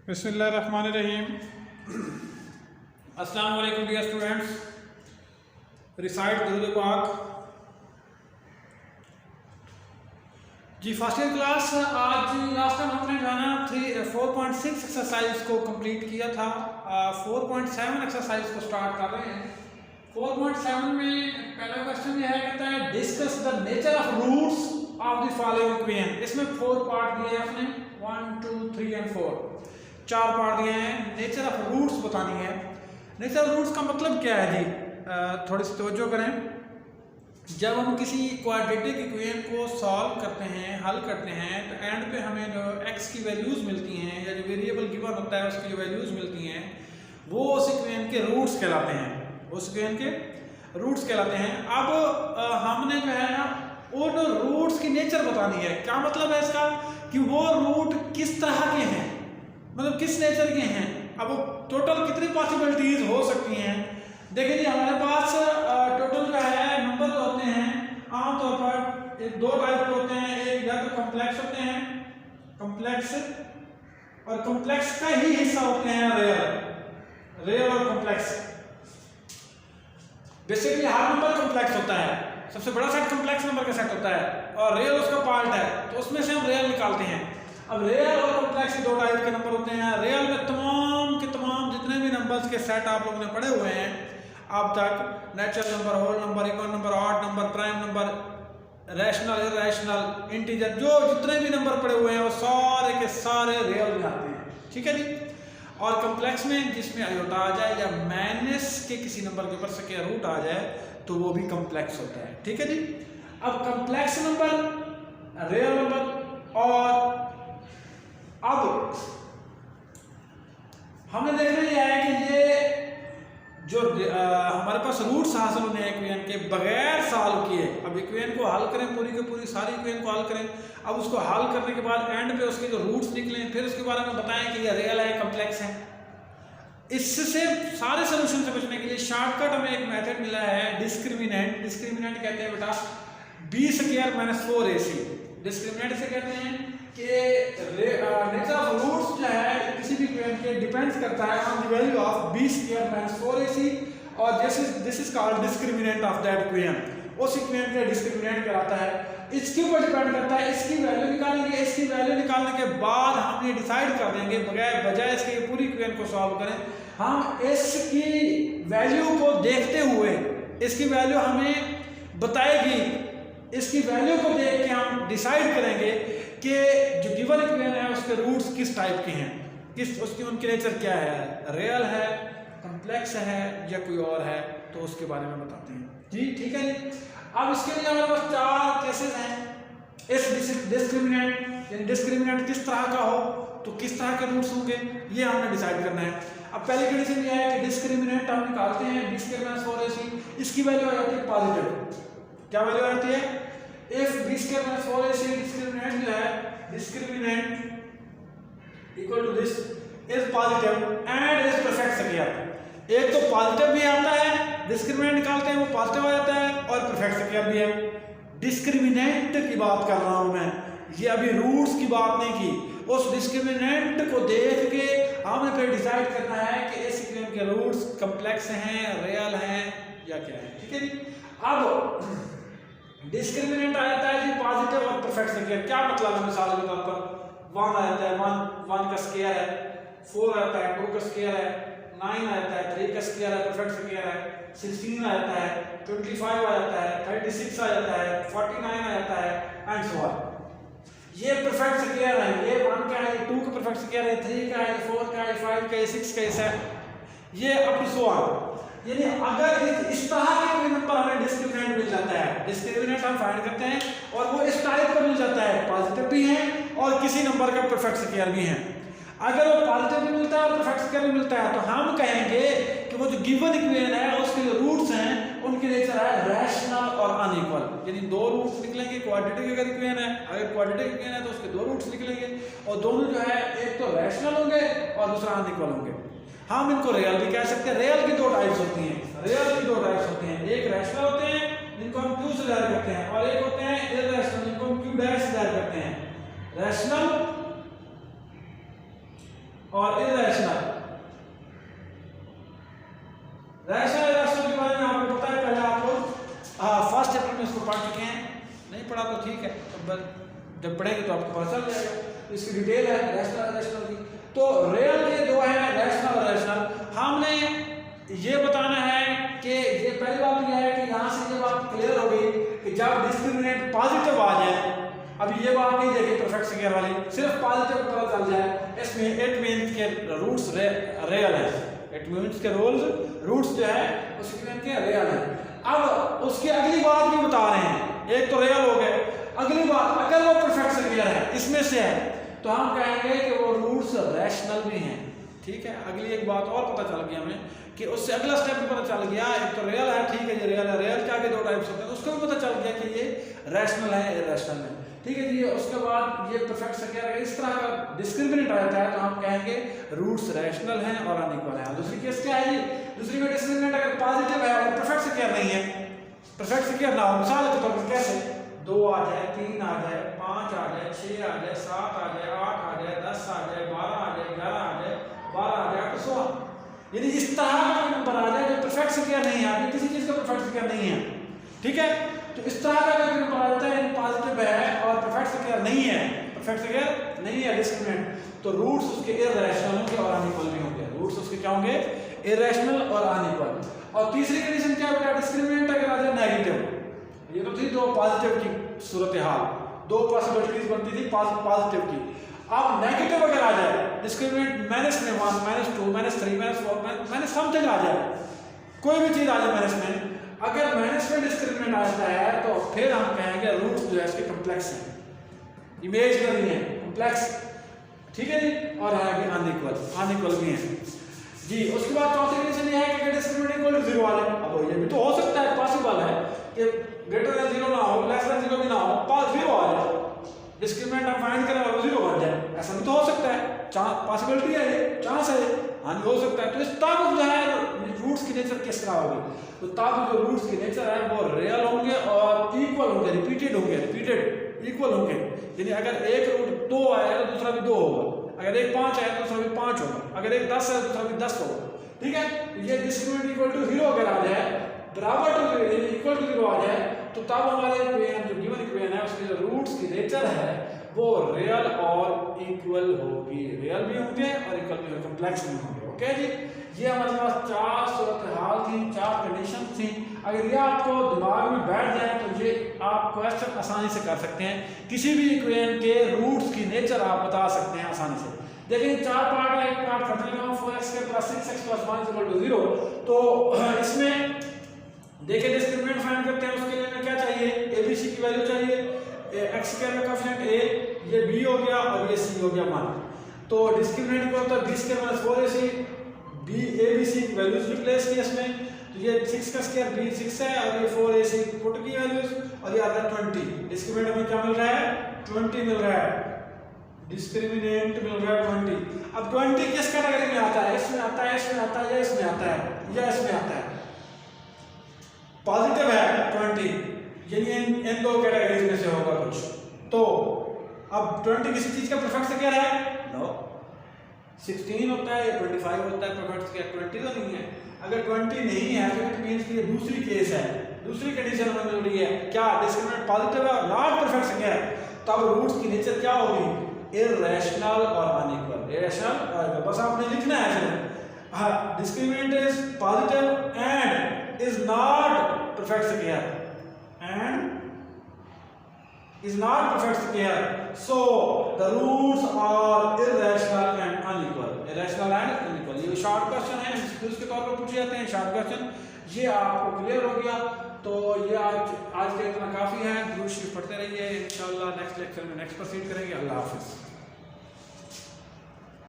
बिस्मिल्लाहिर्रहमानिर्रहीम। अस्सलाम वालेकुम डियर स्टूडेंट्स, रिसाइट दुरूद पाक। जी फर्स्ट ईयर क्लास, आज लास्ट टाइम हमने जो है ना 4.6 एक्सरसाइज को कंप्लीट किया था। 4.7 एक्सरसाइज को स्टार्ट कर रहे हैं। 4.7 में पहला क्वेश्चन ये है, कहता है discuss the nature of roots of the following equation. इसमें 4 पार्ट दिए हैं अपने, 1, 2, 3 एंड 4, 4 पार्ट दिए हैं। नेचर ऑफ रूट्स बतानी है। नेचर ऑफ रूट्स का मतलब क्या है जी, थोड़ी सी तवज्जो करें। जब हम किसी क्वाड्रेटिक इक्वेशन को सॉल्व करते हैं, हल करते हैं, तो एंड पे हमें जो x की वैल्यूज़ मिलती हैं या जो वेरिएबल गिवन होता है उसकी जो वैल्यूज़ मिलती हैं वो उस इक्वेशन के रूट्स कहलाते हैं, उस इक्वेशन के रूट्स कहलाते हैं। अब हमने जो है ना उन रूट्स की नेचर बतानी है। क्या मतलब है इसका कि वो रूट किस तरह के हैं, मतलब किस नेचर के हैं। अब टोटल कितनी पॉसिबिलिटीज हो सकती हैं। देखिए जी, हमारे पास टोटल जो है नंबर जो होते हैं आमतौर पर दो टाइप के होते हैं। एक या तो कॉम्प्लेक्स होते हैं, कॉम्प्लेक्स, और कॉम्प्लेक्स का ही हिस्सा होते हैं रियल, रियल और कॉम्प्लेक्स। बेसिकली हर नंबर कॉम्प्लेक्स होता है, सबसे बड़ा सेट कॉम्प्लेक्स नंबर का सेट होता है और रियल उसका पार्ट है, तो उसमें से हम रियल निकालते हैं। अब रियल और कॉम्प्लेक्स दो टाइप के नंबर होते हैं। रियल में तमाम के तमाम जितने भी नंबर्स के सेट आप लोगों ने पढ़े हुए हैं अब तक, natural number, whole number, even number, odd number, prime number, rational, irrational, integer, जो जितने भी नंबर पढ़े हुए हैं वो सारे के सारे रियल में आते हैं। ठीक है जी। और कॉम्प्लेक्स में जिसमें आयोटा आ जाए या माइनस के किसी नंबर के ऊपर स्क्वायर रूट आ जाए तो वो भी कॉम्प्लेक्स होता है। ठीक है जी। अब कॉम्प्लेक्स नंबर, रियल नंबर, और अब हमने देखना यह है कि ये जो हमारे पास रूट्स हासिल होने हैं इक्वेशन के बगैर सॉल्व किए। अब इक्वेशन को हल करें, पूरी की पूरी सारी इक्वेशन को हल करें। अब उसको हल करने के बाद एंड पे उसके जो रूट्स निकलें, फिर उसके बारे में बताएं कि ये रियल है, कॉम्प्लेक्स है। इससे सारे सोल्यूशन से बचने के लिए शॉर्टकट हमें एक मेथड मिला है, डिस्क्रिमिनेंट। डिस्क्रिमिनेंट कहते हैं बेटा b² - 4ac। डिस्क्रिमिनेंट से कहते हैं कि नेचर ऑफ रूट्स जो है किसी भी इक्वेशन के डिपेंड्स करता है on the value of b² - 4ac, और this is called discriminant of that equation. उस इक्वेशन का डिस्क्रिमिनेंट कहलाता है। इसके ऊपर डिपेंड करता है, इसकी वैल्यू निकालेंगे। इसकी वैल्यू निकालने के बाद हम ये डिसाइड कर देंगे, बजाय इसके पूरी इक्वेशन को सॉल्व करें, हम इसकी वैल्यू को देखते हुए, इसकी वैल्यू हमें बताएगी, इसकी वैल्यू को देख के हम डिसाइड करेंगे कि जो गिवन इक्वेशन है उसके रूट्स किस टाइप के हैं, किस उसकी उनकी नेचर क्या है, रियल है, कॉम्प्लेक्स है या कोई और है, तो उसके बारे में बताते हैं जी। ठीक है जी। अब इसके लिए हमारे पास 4 केसेस हैं। इस डिस्क्रिमिनेंट किस तरह का हो तो किस तरह के रूट्स होंगे, ये हमने डिसाइड करना है। अब पहली कंडीशन ये है कि डिस्क्रिमिनेंट हम निकालते हैं b² - 4ac। इसकी वैल्यू आ जाती है पॉजिटिव। क्या वैल्यू आती है? इफ b² - 4ac डिस्क्रिमिनेंट जो है, discriminant equal to this is positive and is perfect square. एक तो पॉजिटिव भी आता है, डिस्क्रिमिनेंट निकालते हैं वो पॉजिटिव आ जाता है, और परफेक्ट स्क्वायर भी है। डिस्क्रिमिनेंट की बात कर रहा हूं मैं, ये अभी रूट्स की बात नहीं की। उस डिस्क्रिमिनेंट को देख के हमने फिर डिसाइड करना है कि इस इक्वेशन के रूट्स कॉम्प्लेक्स हैं, रियल हैं या क्या है। ठीक है जी। अब डिस्क्रिमिनेंट आ जाता है जी पॉजिटिव और परफेक्ट स्क्वायर। क्या मतलब है? मिसाल के तौर पर 1 आ जाता है, 1 का स्क्वायर है, 4 आता है, 2 का स्क्वायर है, 9 आ जाता है, 3 का स्क्वायर है, परफेक्ट स्क्वायर है, 16 आ जाता है, 25 आ जाता है, 36 आ जाता है, 49 आ जाता है, एंड सो ऑन। ये परफेक्ट स्क्वायर है। ये 1 का है, 2 का परफेक्ट स्क्वायर है, 3 का है, 4 का है, 5 का है, 6 का है, 7, ये अप टू सो ऑन। यानी अगर इस तरह के कोई नंबर हमें डिस्क्रिमिनेंट मिल जाता है, डिस्क्रिमिनेंट हम फाइंड करते हैं और वो इस टाइप का मिल जाता है, पॉजिटिव भी है और किसी नंबर का परफेक्ट स्क्वायर भी है। अगर वो पॉजिटिव भी मिलता है और परफेक्ट स्क्वायर भी मिलता है तो हम कहेंगे कि वो जो गिवन इक्वेशन है उसके जो रूट्स हैं उनकी नेचर है रैशनल और अनइक्वल। यानी दो रूट्स निकलेंगे। क्वाड्रेटिक अगर इक्वेशन है, अगर क्वाड्रेटिक इक्वेशन है तो उसके दो रूट्स निकलेंगे और दोनों जो है एक तो रैशनल होंगे और दूसरा अनइक्वल होंगे। हम इनको रियल भी कह सकते हैं। रियल की 2 टाइप्स होती हैं, रियल की 2 टाइप्स होती हैं। एक रैशनल होते हैं जिनको हम क्यू से जाहिर करते हैं, और एक होते हैं इरैशनल जिनको हम क्यू डैश से जाहिर करते हैं। रैशनल और इरेशनल। रैशनल इरेशनल के बारे में आपको पता है, पहले आप लोग फर्स्ट चैप्टर में इसको पढ़ चुके हैं, नहीं पढ़ा तो ठीक है, तो जब पढ़ेंगे तो आपको पता चल जाएगा। इसकी डिटेल है रैशनल इरेशनल की। तो रियल के दो हैं, रैशनल और इरेशनल। हमने ये बताना है कि ये पहली बात यह है कि यहाँ से ये बात क्लियर हो गई कि जब डिस्क्रिमिनेंट पॉजिटिव आ जाए, अभी ये बात नहीं देखी परफेक्ट स्क्वायर वाली, सिर्फ पॉजिटिव पता चल जाए, इसमें इट मींस के रूट्स रियल है, इट मींस के रूट्स जो है उसके के रियल है। अब उसकी अगली बात भी बता रहे हैं, एक तो रियल हो गए, अगली बात अगर वो परफेक्ट स्क्वायर है इसमें से है तो हम कहेंगे कि वो रूट्स रैशनल भी हैं। ठीक है, अगली एक बात और पता चल गया हमें कि उससे अगला स्टेप भी पता चल गया, एक तो रियल है, ठीक है, ये रियल है, रियल के आगे दो टाइप्स होते हैं, उसको भी पता चल गया कि ये रैशनल है, इरेशनल है। ठीक है जी, उसके बाद ये परफेक्ट स्क्वायर अगर इस तरह का डिस्क्रिमिनेंट आ जाता है तो हम कहेंगे रूट्स रैशनल हैं और अनइक्वल हैं। दूसरी केस क्या है जी, दूसरी में डिस्क्रिमिनेंट अगर पॉजिटिव है और परफेक्ट स्क्वायर नहीं है, परफेक्ट स्क्वायर ना हो, मिसाल के तौर पर कैसे 2 आ जाए, 3 आ जाए, 5 आ जाए, 6 आ जाए, 7 आ जाए, 8 आ जाए, 10 आ जाए, 12 आ जाए, 11 आ जाए, 12 आ जाए, 16, यानी इस तरह का नंबर आ जाए जो परफेक्ट स्क्वायर नहीं है, किसी चीज का परफेक्ट स्क्वायर नहीं है। ठीक है, तो इस तरह का अगर नंबर आ जाता है पॉजिटिव है और परफेक्ट स्क्वायर नहीं है, परफेक्ट स्क्वायर नहीं है डिस्क्रिमिनेंट, तो रूट्स उसके इरेशनल होंगे और अनइक्वल भी होंगे। रूट्स उसके क्या होंगे, इरेशनल और अनइक्वल। और तीसरी कंडीशन क्या बेटा, डिस्क्रिमिनेंट अगर आ जाए नेगेटिव, ये तो थी दो पॉजिटिव की सूरत हाल, दो पॉसिबिलिटीज बनती थी पॉजिटिव की। अब नेगेटिव अगर आ जाए, डिस्क्रिमिनेंट -1, -2, -3, -4, माइनस समथिंग आ जाए, कोई भी चीज आ जाए माइनस में, अगर माइनस में डिस्क्रिमिनेंट आ जाता है तो फिर हम कहेंगे रूट्स जो है इसके कॉम्प्लेक्स हैं, इमेजिनरी हैं, कॉम्प्लेक्स। ठीक है जी, और है भी अनइक्वल भी हैं जी। उसके बाद चौथी कंडीशन ये है कि डिस्क्रिमिनेंट इक्वल टू 0 आ जाए। अब ये भी तो हो सकता है, पॉसिबल है कि ग्रेटर देन 0 ना हो, लेस देन 0 भी ना हो, पास 0 आ जाए, डिस्क्रिमिनेंट हम फाइंड करें और 0 बन जाए, ऐसा भी तो हो सकता है, पॉसिबिलिटी है, ये चांस है, हाँ हो सकता है। तो इस तब जो है रूट्स की नेचर किस तरह होगी, तो तब जो रूट्स की नेचर है वो रियल होंगे और इक्वल होंगे, रिपीटेड होंगे, इक्वल होंगे। यानी अगर एक रूट 2 आएगा तो दूसरा भी 2 होगा, अगर एक 5 है तो दूसरा भी 5 होगा, अगर एक 10 है तो दूसरा भी 10 होगा। ठीक है, ये डिस्क्रिमिनेंट इक्वल टू 0 अगर आ जाए, बराबर टू 0 इक्वल टू 0 आ जाए, तो तब हमारे इक्वेशन जो गिवन इक्वेशन है उसके जो रूट्स की नेचर है वो रियल और इक्वल होगी, रियल भी होंगे और इक्वल भी होंगे, कॉम्प्लेक्स भी होंगे। ओके जी, ये हमारे पास 4 सूरत हाल थी, 4 कंडीशन थी। अगर ये आपको दिमाग में बैठ जाए तो ये आप क्वेश्चन आसानी से कर सकते हैं, किसी भी इक्वेशन के रूट्स की नेचर आप बता सकते हैं आसानी से। देखिए 4 पार्ट है, एक पार्ट करते हैं 4x + 6x + 1 = 0। तो इसमें देखिए डिस्क्रिमिनेंट फाइंड करते हैं, उसके लिए हमें क्या चाहिए, ABC की वैल्यू चाहिए, x स्क्वायर में कोएफिशिएंट a, ये b हो गया और ये c हो गया 1। तो डिस्क्रिमिनेंट को होता है b स्क्वायर - 4ac, ABC की वैल्यूज रिप्लेस की इसमें, तो ये 6 का स्क्वायर b 6 है और ये 4ac पुट की वैल्यूज और ये आ रहा है 20। डिस्क्रिमिनेंट में क्या मिल रहा है, 20 मिल रहा है, डिस्क्रिमिनेंट मिल रहा है 20। अब 20 किस कैटेगरी में आता है, इसमें आता है, इसमें आता है, या इसमें आता है, या इसमें आता है, पॉजिटिव है 20, यानी इन दो कैटेगरीज में से होगा कुछ। तो अब 20 किसी चीज का परफेक्ट स्क्वायर है, नो, 16 होता है, 25 होता है, परफेक्ट स्क्वायर 20 तो नहीं है। अगर 20 नहीं है तो इट मींस कि ये दूसरी केस है, दूसरी कंडीशन हमें मिल रही है, क्या डिस्क्रिमिनेंट पॉजिटिव है और नॉट परफेक्ट स्क्वायर, तब रूट्स की नेचर क्या होगी, इरेशनल और अनइक्वल, इरेशनल और बस आपने लिखना है इसमें, discriminant is positive and is not perfect square and is not perfect square, so the roots are irrational and unequal। ये शॉर्ट क्वेश्चन है, इसके तौर पर पूछे जाते हैं शॉर्ट क्वेश्चन। ये आपको क्लियर हो गया, तो ये आज के इतना काफी है। दुरूद शरीफ पढ़ते रहिए, इंशाल्लाह नेक्स्ट लेक्चर में नेक्स्ट प्रोसीड करेंगे। अल्लाह हाफिज।